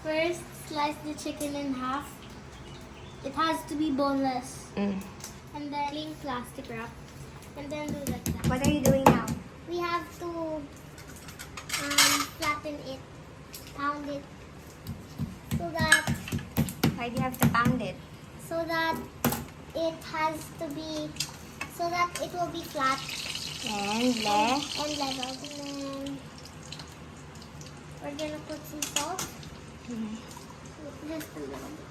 First, slice the chicken in half. It has to be boneless. Mm. And then clean plastic wrap. And then do like that. What are you doing now? We have to flatten it, pound it, so that Why do you have to pound it? it has to be, so that it will be flat And and level. And then we're gonna put some salt, just a little bit.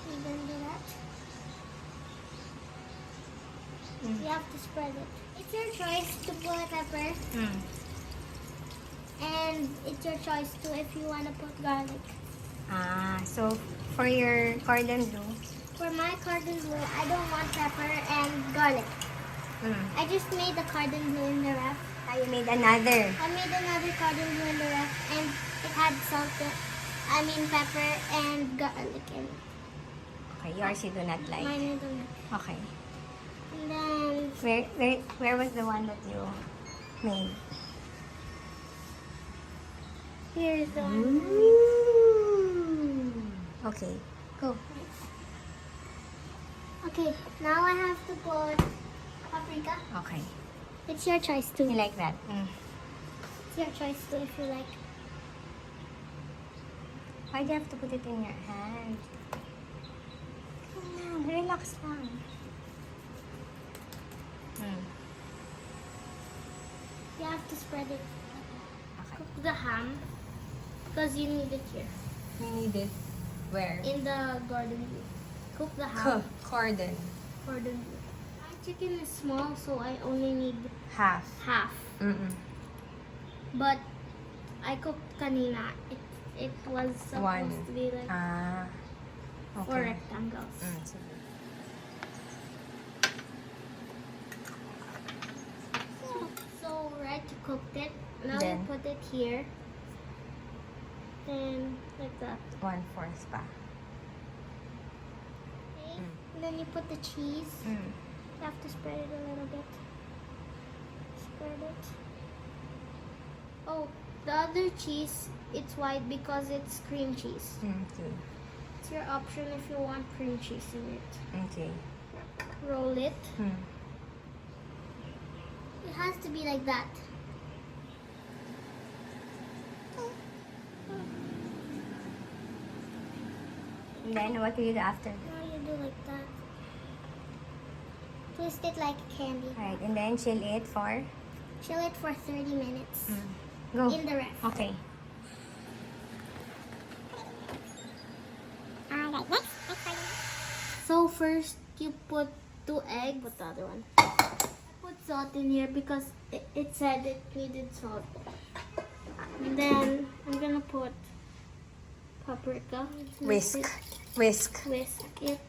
And then do that. You have to spread it. It's your choice to put pepper, and it's your choice too if you want to put garlic. So for your cordon bleu, For my cordon bleu, I don't want pepper and garlic. I just made the cordon bleu in the ref. you made another. I made another cordon bleu in the ref, and it had pepper and garlic in it. Okay, yours you do not like. Mine I don't like. Okay. And then Where was the one that you made? here's the one. Okay, go. Okay, now I have to put paprika. Okay. It's your choice too. You like that? It's your choice too if you like. Why do you have to put it in your hand? Come on, relax lang. You have to spread it. Okay. Cook the ham because you need it here You need it where? in the garden bleu. Cook the ham. Cordon. Cordon bleu. My chicken is small, so I only need Half. half. But I cooked kanina. It was supposed One. to be like Okay. 4 rectangles. Sige. So right, you cooked it. Now Then? you put it here. And like that. 1/4 pa. Okay. And then you put the cheese. You have to spread it a little bit. Spread it. Oh, the other cheese, it's white because it's cream cheese. Okay. It's your option if you want cream cheese in it. Okay. Roll it. It has to be like that. And then what do you do after? Now you do like that. Twist it like candy. Alright, and then chill it for? Chill it for 30 minutes Go. in the ref. Okay. Alright, next. So first you put 2 eggs. Put the other one. Put salt in here because it said it needed salt. And then I'm gonna put paprika. Whisk. Whisk it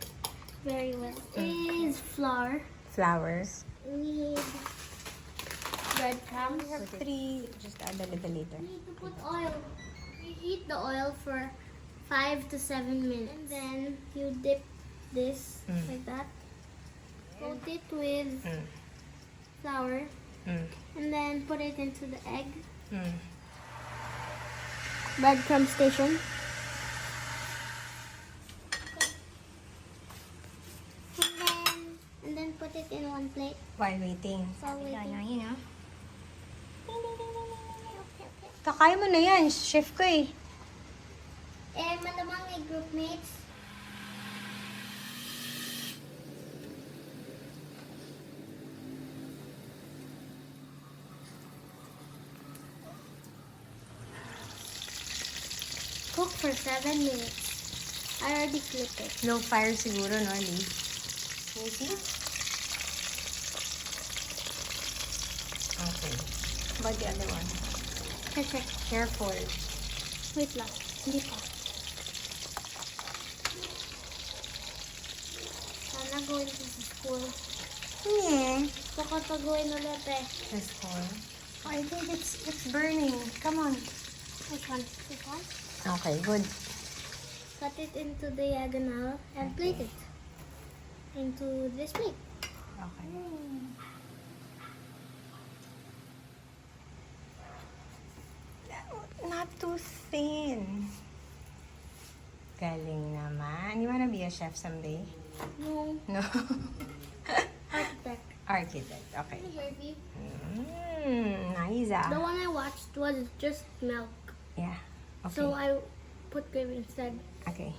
very well. Is flour. Flowers. We need breadcrumbs. We have 3. Just add a little later. We need to put oil. We heat the oil for 5 to 7 minutes. And then you dip this like that. Coat it with flour. And then put it into the egg. Breadcrumb station. And then put it in one plate. While waiting. While waiting. You know. Kakaya mo na yan. Chef ko eh. Malamang may group mates. Cook for 7 minutes. I already flipped it. Low fire siguro, no, Lee? You see? Okay. How about the other one? Check. Careful. Wait lang. Hindi pa. Sana going to school. Yeah. Baka taguin ulit eh. This one. Oh, I think it's burning. Come on. Which one? This one? Okay, good. Cut it into diagonal and plate it into this plate. Okay. Not not too thin. Galing naman. You wanna be a chef someday? No. No. Architect. Architect. Okay. Baby. Nice. The one I watched was just milk. Yeah. Okay. So I put gravy instead. Okay.